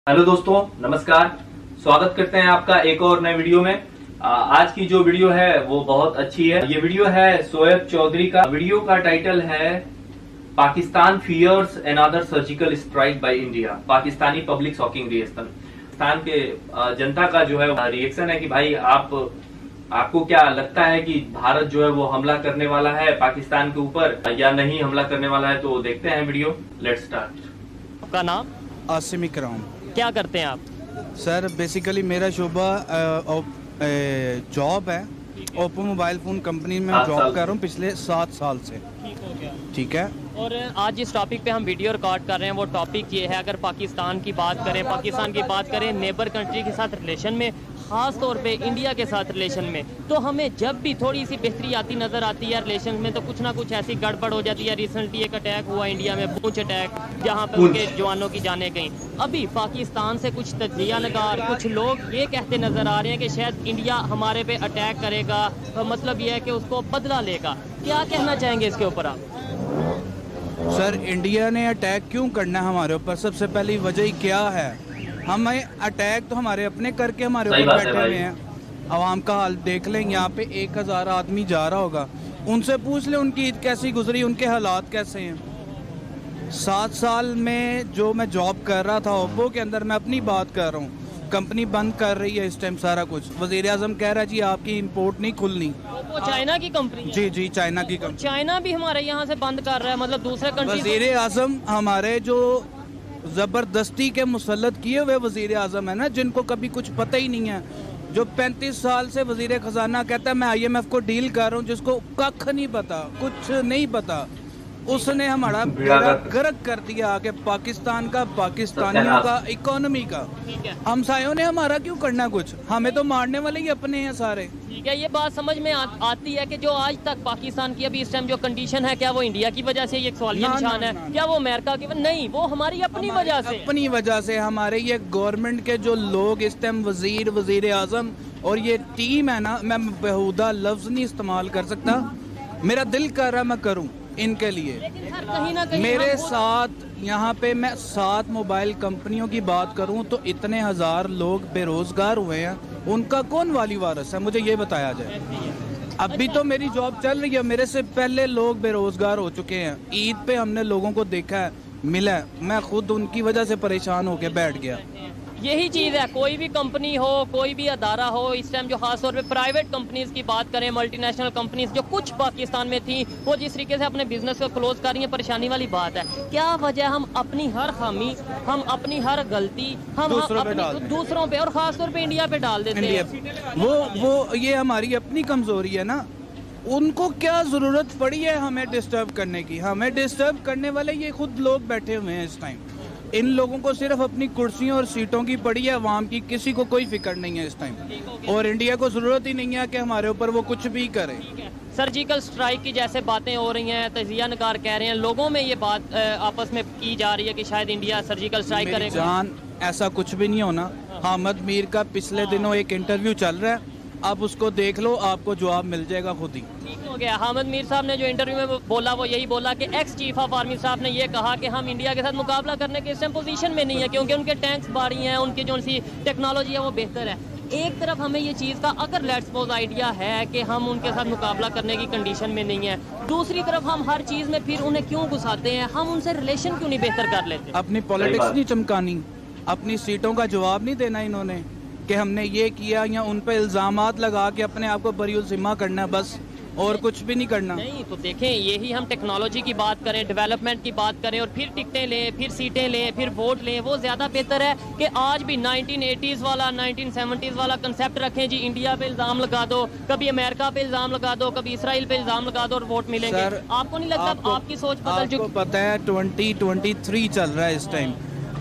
Hello दोस्तों, नमस्कार। स्वागत करते हैं आपका एक और नए वीडियो में। आज की जो वीडियो है वो बहुत अच्छी है। ये वीडियो है शोएब चौधरी का। वीडियो का टाइटल है Pakistan fears another surgical strike by India. Pakistani public shocking reaction. Pakistan के जनता का जो है रिएक्शन है कि भाई आपको क्या लगता है कि भारत जो है वो हमला करने वाला है पाकिस्तान के ऊपर या नहीं हमला करने वाला है। तो देखते हैं वीडियो। Let's start. आपका नाम? आसिम इकराम। क्या करते हैं आप? सर बेसिकली मेरा शोबा जॉब है। ओप्पो मोबाइल फ़ोन कंपनी में जॉब कर रहा हूँ पिछले 7 साल से। ठीक हो गया। ठीक है। और आज जिस टॉपिक पे हम वीडियो रिकॉर्ड कर रहे हैं वो टॉपिक ये है, अगर पाकिस्तान की बात करें नेबर कंट्री के साथ रिलेशन में, ख़ास तौर पे इंडिया के साथ रिलेशन में, तो हमें जब भी थोड़ी सी बेहतरी आती नज़र आती है रिलेशन में तो कुछ ना कुछ ऐसी गड़बड़ हो जाती है। रिसेंटली एक अटैक हुआ इंडिया में, पूंछ अटैक, जहाँ पे उनके जवानों की जाने गई। अभी पाकिस्तान से कुछ तज्जिया नगार, कुछ लोग ये कहते नज़र आ रहे हैं कि शायद इंडिया हमारे पे अटैक करेगा, तो मतलब ये है कि उसको बदला लेगा। क्या कहना चाहेंगे इसके ऊपर आप? सर इंडिया ने अटैक क्यों करना है हमारे ऊपर? सबसे पहली वजह क्या है? हमें अटैक तो हमारे अपने करके हमारे ऊपर बैठे हुए हैं। आवाम का हाल देख लें, यहाँ पे 1000 आदमी जा रहा होगा, उनसे पूछ ले उनकी ईद कैसी गुजरी, उनके हालात कैसे हैं। 7 साल में जो मैं जॉब कर रहा था ओप्पो के अंदर, मैं अपनी बात कर रहा हूँ, कंपनी बंद कर रही है इस टाइम सारा कुछ। वज़ीर आज़म कह रहा है जी आपकी इंपोर्ट नहीं खुलनी। वो चाइना की कंपनी? जी चाइना की कंपनी। चाइना भी हमारे यहाँ से बंद कर रहा है, मतलब दूसरे कंट्री। वज़ीर आज़म हमारे जो ज़बरदस्ती के मुसल्लत किए हुए वज़ीर आज़म है ना, जिनको कभी कुछ पता ही नहीं है, जो 35 साल से वज़ीर ख़जाना कहता है मैं IMF को डील कर रहा हूँ, जिसको कख नहीं पता, कुछ नहीं पता, उसने हमारा बेड़ा गर्क कर दिया आगे पाकिस्तान का, पाकिस्तानियों का, इकोनॉमी का। हमसायों ने हमारा क्यों करना कुछ? हमें तो मारने वाले ही अपने हैं सारे। ठीक है, ये बात समझ में आती है कि जो आज तक पाकिस्तान की अभी इस टाइम जो कंडीशन है, क्या वो इंडिया की वजह से? ये एक सवालिया निशान है। क्या वो अमेरिका की? नहीं, वो हमारी अपनी वजह से। अपनी वजह से हमारे ये गवर्नमेंट के जो लोग इस टाइम वज़ीर आज़म और ये टीम है ना, मैं बेहुदा लफ्ज़ नहीं इस्तेमाल कर सकता, मेरा दिल कर रहा मैं करूँ इनके लिए। कहीं ना कहीं मेरे साथ यहाँ पे मैं 7 मोबाइल कंपनियों की बात करूँ तो इतने 1000 लोग बेरोजगार हुए हैं, उनका कौन वाली वारिस है? मुझे ये बताया जाए। अभी तो मेरी जॉब चल रही है, मेरे से पहले लोग बेरोजगार हो चुके हैं। ईद पे हमने लोगों को देखा है, मिला है, मैं खुद उनकी वजह से परेशान होकर बैठ गया। यही चीज़ है, कोई भी कंपनी हो, कोई भी अदारा हो, इस टाइम जो खास तौर पे प्राइवेट कंपनीज की बात करें, मल्टीनेशनल कंपनीज जो कुछ पाकिस्तान में थी, वो जिस तरीके से अपने बिजनेस को क्लोज कर रही है, परेशानी वाली बात है। क्या वजह? हम अपनी हर खामी, हम अपनी हर गलती हम दूसरों पे और खास तौर पे इंडिया पे डाल देते हैं। वो ये हमारी अपनी कमजोरी है ना। उनको क्या जरूरत पड़ी है हमें डिस्टर्ब करने की? हमें डिस्टर्ब करने वाले ये खुद लोग बैठे हुए हैं इस टाइम। इन लोगों को सिर्फ अपनी कुर्सियों और सीटों की पड़ी है, अवाम की किसी को कोई फिक्र नहीं है इस टाइम। और इंडिया को जरूरत ही नहीं है कि हमारे ऊपर वो कुछ भी करे। सर्जिकल स्ट्राइक की जैसे बातें हो रही हैं, तजिया नकार कह रहे हैं, लोगों में ये बात आपस में की जा रही है कि शायद इंडिया सर्जिकल स्ट्राइक करेगा। जान, ऐसा कुछ भी नहीं होना। हामिद मीर का पिछले दिनों एक इंटरव्यू चल रहा है, आप उसको देख लो, आपको जवाब मिल जाएगा खुद ही। ठीक हो गया। हामिद मीर साहब ने जो इंटरव्यू में बोला वो यही बोला कि एक्स चीफ ऑफ आर्मी साहब ने ये कहा कि हम इंडिया के साथ मुकाबला करने के इस टाइम पोजीशन में नहीं है, क्योंकि उनके टैंक्स भारी हैं, उनकी जो सी टेक्नोलॉजी है वो बेहतर है। एक तरफ हमें ये चीज़ का अगर लेट्स सपोज आइडिया है कि हम उनके साथ मुकाबला करने की कंडीशन में नहीं है, दूसरी तरफ हम हर चीज़ में फिर उन्हें क्यों घुसाते हैं? हम उनसे रिलेशन क्यों नहीं बेहतर कर लेते? अपनी पॉलिटिक्स नहीं चमकानी, अपनी सीटों का जवाब नहीं देना इन्होंने कि हमने ये किया, या उन पर इल्ज़ामात लगा के अपने आप को बरीउल ज़िम्मा करना है, बस, और कुछ भी नहीं करना। नहीं तो देखें, यही हम टेक्नोलॉजी की बात करें, डेवलपमेंट की बात करें और फिर टिकटें लें, फिर सीटें लें, फिर वोट लें, वो ज़्यादा बेहतर है कि आज भी 1980s वाला 1970s वाला कंसेप्ट रखें जी, इंडिया पे इल्ज़ाम लगा दो, कभी अमेरिका पे इल्ज़ाम लगा दो, कभी इसराइल पे इल्ज़ाम लगा दो और वोट मिलेंगे। आपको नहीं लगता आपकी सोच बदल चुकी? पता है 2023 चल रहा है इस टाइम।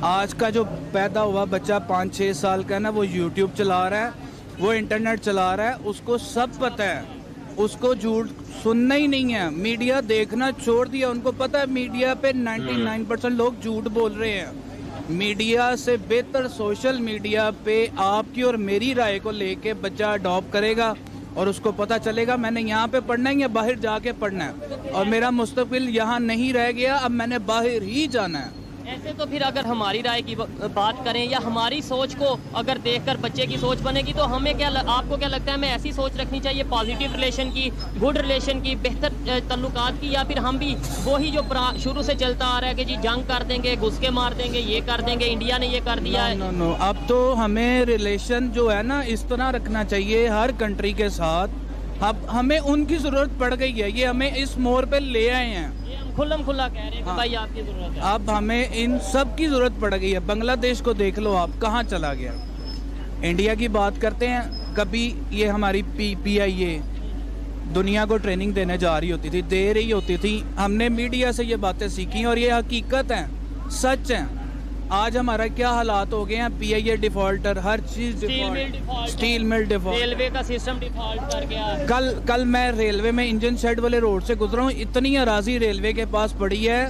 आज का जो पैदा हुआ बच्चा 5-6 साल का ना, वो यूट्यूब चला रहा है, वो इंटरनेट चला रहा है, उसको सब पता है, उसको झूठ सुनना ही नहीं है, मीडिया देखना छोड़ दिया। उनको पता है मीडिया पे 99% लोग झूठ बोल रहे हैं। मीडिया से बेहतर सोशल मीडिया पे आपकी और मेरी राय को लेके बच्चा अडॉप्ट करेगा और उसको पता चलेगा मैंने यहाँ पे पढ़ना है या बाहर जाके पढ़ना है, और मेरा मुस्तकबिल यहाँ नहीं रह गया, अब मैंने बाहर ही जाना है। ऐसे तो फिर अगर हमारी राय की बात करें या हमारी सोच को अगर देखकर बच्चे की सोच बनेगी तो हमें आपको क्या लगता है, हमें ऐसी सोच रखनी चाहिए पॉजिटिव रिलेशन की, गुड रिलेशन की, बेहतर तल्लुकात की, या फिर हम भी वही जो शुरू से चलता आ रहा है कि जी जंग कर देंगे, घुस के मार देंगे, ये कर देंगे, इंडिया ने ये कर दिया है। नो, अब तो हमें रिलेशन जो है ना इस तरह रखना चाहिए हर कंट्री के साथ। अब हमें उनकी जरूरत पड़ गई है, ये हमें इस मोड़ पे ले आए हैं, खुल्लम खुल्ला कह रहे हैं कि भाई आपकी जरूरत है। अब हमें इन सब की जरूरत पड़ गई है। बांग्लादेश को देख लो आप, कहाँ चला गया। इंडिया की बात करते हैं, कभी ये हमारी PIA दुनिया को ट्रेनिंग देने जा रही होती थी, दे रही होती थी, हमने मीडिया से ये बातें सीखी और ये हकीकत है, सच है। आज हमारा क्या हालात हो गए हैं, PIA डिफॉल्टर, हर चीज स्टील मिल डिफॉल्ट, रेलवे का सिस्टम डिफॉल्ट कर गया। कल मैं रेलवे में इंजन शेड वाले रोड से गुजरा हूँ, इतनी अराजी रेलवे के पास पड़ी है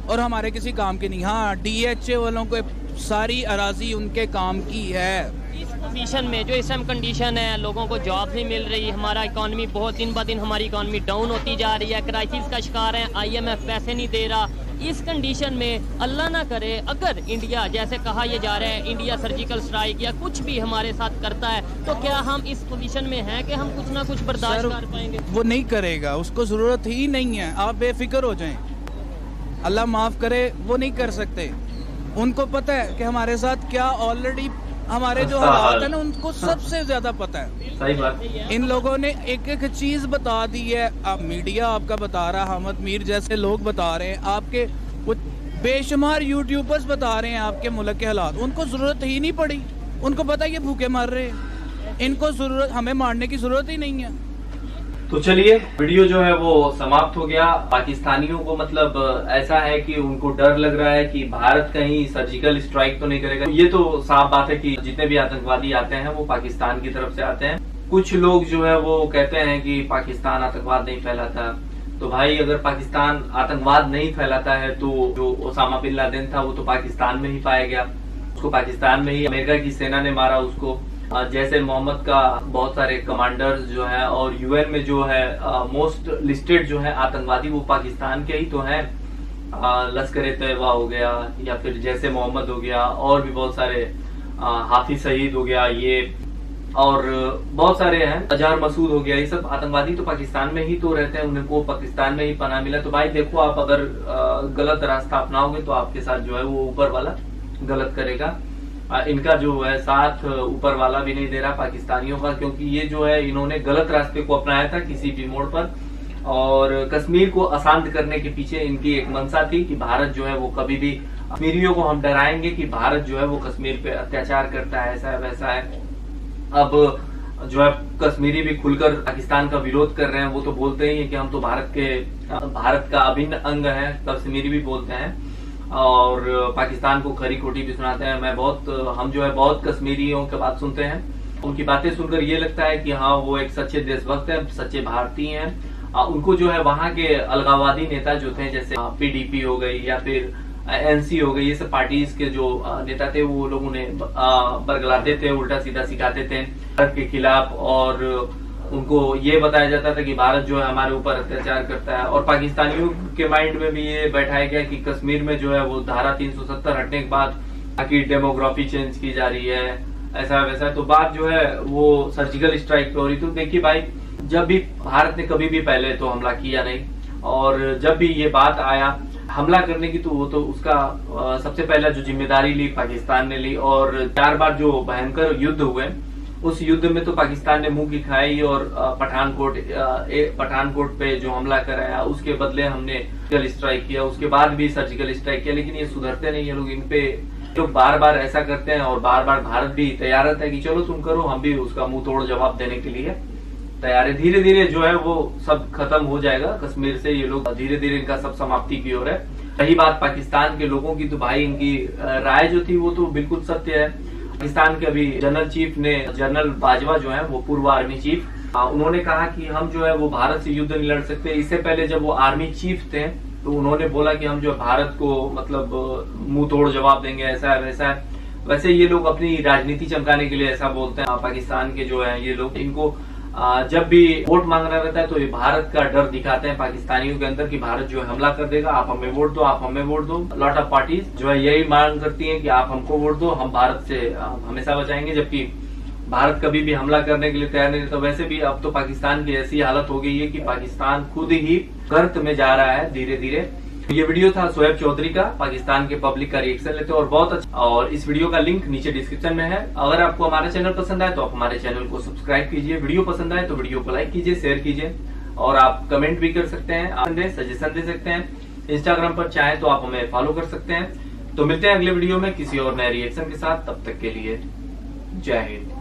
और हमारे किसी काम की नहीं। हाँ, DHA वालों को सारी अराजी उनके काम की है। इस पोजीशन में जो इस टाइम कंडीशन है, लोगों को जॉब नहीं मिल रही, हमारा इकॉनमी बहुत दिन ब दिन हमारी इकॉनमी डाउन होती जा रही है, क्राइसिस का शिकार है, IMF पैसे नहीं दे रहा। इस कंडीशन में अल्लाह ना करे अगर इंडिया, जैसे कहा यह जा रहा है, इंडिया सर्जिकल स्ट्राइक या कुछ भी हमारे साथ करता है, तो क्या हम इस पोजीशन में हैं कि हम कुछ ना कुछ बर्दाश्त कर पाएंगे? वो नहीं करेगा, उसको जरूरत ही नहीं है, आप बेफिक्र हो जाएं। अल्लाह माफ करे, वो नहीं कर सकते। उनको पता है कि हमारे साथ क्या ऑलरेडी हमारे जो हालात है ना, उनको सबसे ज्यादा पता है। सही बात। इन लोगों ने एक एक चीज बता दी है। अब मीडिया आपका बता रहा, अहमद मीर जैसे लोग बता रहे हैं, आपके कुछ बेशुमार यूट्यूबर्स बता रहे हैं आपके मुल्क के हालात। उनको जरूरत ही नहीं पड़ी, उनको पता है ये भूखे मर रहे हैं, इनको जरूरत, हमें मारने की जरूरत ही नहीं है। तो चलिए, वीडियो जो है वो समाप्त हो गया। पाकिस्तानियों को मतलब ऐसा है कि उनको डर लग रहा है कि भारत कहीं सर्जिकल स्ट्राइक तो नहीं करेगा। ये तो साफ बात है कि जितने भी आतंकवादी आते हैं वो पाकिस्तान की तरफ से आते हैं। कुछ लोग जो है वो कहते हैं कि पाकिस्तान आतंकवाद नहीं फैलाता। तो भाई, अगर पाकिस्तान आतंकवाद नहीं फैलाता है तो जो ओसामा बिन लादेन था वो तो पाकिस्तान में ही पाया गया, उसको पाकिस्तान में ही अमेरिका की सेना ने मारा उसको। जैसे मोहम्मद का बहुत सारे कमांडर्स जो है और UN में जो है मोस्ट लिस्टेड जो है आतंकवादी वो पाकिस्तान के ही तो हैं। लश्कर-ए-तैयबा हो गया, या फिर जैसे मोहम्मद हो गया, और भी बहुत सारे, हाफिज सईद हो गया, ये और बहुत सारे हैं, अजहर मसूद हो गया, ये सब आतंकवादी तो पाकिस्तान में ही तो रहते हैं, उनको पाकिस्तान में ही पनाह मिला। तो भाई देखो, आप अगर गलत रास्ता अपनाओगे तो आपके साथ जो है वो ऊपर वाला गलत करेगा। इनका जो है साथ ऊपर वाला भी नहीं दे रहा पाकिस्तानियों का, क्योंकि ये जो है इन्होंने गलत रास्ते को अपनाया था किसी भी मोड़ पर, और कश्मीर को अशांत करने के पीछे इनकी एक मंशा थी कि भारत जो है वो कभी भी कश्मीरियों को हम डराएंगे कि भारत जो है वो कश्मीर पे अत्याचार करता है, ऐसा है वैसा है। अब जो है कश्मीरी भी खुलकर पाकिस्तान का विरोध कर रहे हैं, वो तो बोलते ही है कि हम तो भारत का अभिन्न अंग है, कश्मीरी भी बोलते हैं, और पाकिस्तान को खरी खोटी भी सुनाते हैं। हम जो है बहुत कश्मीरियों की बात सुनते हैं, उनकी बातें सुनकर ये लगता है कि हाँ, वो एक सच्चे देशभक्त हैं, सच्चे भारतीय हैं। उनको जो है वहाँ के अलगाववादी नेता जो थे, जैसे PDP हो गई या फिर NC हो गई, ये सब पार्टीज के जो नेता थे वो लोग उन्हें बरगलाते थे, उल्टा सीधा सिखाते थे भारत के खिलाफ, और उनको ये बताया जाता था कि भारत जो है हमारे ऊपर अत्याचार करता है। और पाकिस्तानियों के माइंड में भी ये बैठाया गया कि कश्मीर में जो है वो धारा 370 हटने के बाद की डेमोग्राफी चेंज की जा रही है, ऐसा वैसा। तो बात जो है वो सर्जिकल स्ट्राइक पे हो रही। तो देखिए भाई, जब भी भारत ने कभी भी पहले तो हमला किया नहीं, और जब भी ये बात आया हमला करने की, तो वो तो उसका सबसे पहला जो जिम्मेदारी ली पाकिस्तान ने ली। और 4 बार जो भयंकर युद्ध हुए, उस युद्ध में तो पाकिस्तान ने मुंह की खाई, और पठानकोट पे जो हमला कराया उसके बदले हमने सर्जिकल स्ट्राइक किया, उसके बाद भी सर्जिकल स्ट्राइक किया। लेकिन ये सुधरते नहीं है लोग, इन पे लोग बार बार ऐसा करते हैं, और बार बार भारत भी तैयार रहता है कि चलो तुम करो, हम भी उसका मुंह तोड़ जवाब देने के लिए तैयार है। धीरे धीरे जो है वो सब खत्म हो जाएगा कश्मीर से, ये लोग धीरे धीरे इनका सब समाप्ति की ओर है। रही बात पाकिस्तान के लोगों की, तो भाई इनकी राय जो थी वो तो बिल्कुल सत्य है। पाकिस्तान के अभी जनरल बाजवा जो है वो पूर्व आर्मी चीफ, उन्होंने कहा कि हम जो है वो भारत से युद्ध नहीं लड़ सकते। इससे पहले जब वो आर्मी चीफ थे तो उन्होंने बोला कि हम जो भारत को मतलब मुंह तोड़ जवाब देंगे, ऐसा है वैसा है। वैसे ये लोग अपनी राजनीति चमकाने के लिए ऐसा बोलते हैं। पाकिस्तान के जो है ये लोग, इनको जब भी वोट मांगना रहता है तो ये भारत का डर दिखाते हैं पाकिस्तानियों के अंदर कि भारत जो है हमला कर देगा, आप हमें वोट दो, आप हमें वोट दो। लॉट ऑफ पार्टीज जो है यही मांग करती हैं कि आप हमको वोट दो, हम भारत से हमेशा बचाएंगे, जबकि भारत कभी भी हमला करने के लिए तैयार नहीं रहता। वैसे भी अब तो पाकिस्तान की ऐसी हालत हो गई है कि पाकिस्तान खुद ही गर्त में जा रहा है धीरे धीरे। ये वीडियो था शोएब चौधरी का, पाकिस्तान के पब्लिक का रिएक्शन लेते और बहुत अच्छा। और इस वीडियो का लिंक नीचे डिस्क्रिप्शन में है। अगर आपको हमारा चैनल पसंद आए तो आप हमारे चैनल को सब्सक्राइब कीजिए, वीडियो पसंद आए तो वीडियो को लाइक कीजिए, शेयर कीजिए और आप कमेंट भी कर सकते हैं, सजेशन दे सकते हैं। इंस्टाग्राम पर चाहे तो आप हमें फॉलो कर सकते हैं। तो मिलते हैं अगले वीडियो में किसी और नए रिएक्शन के साथ, तब तक के लिए जय हिंद।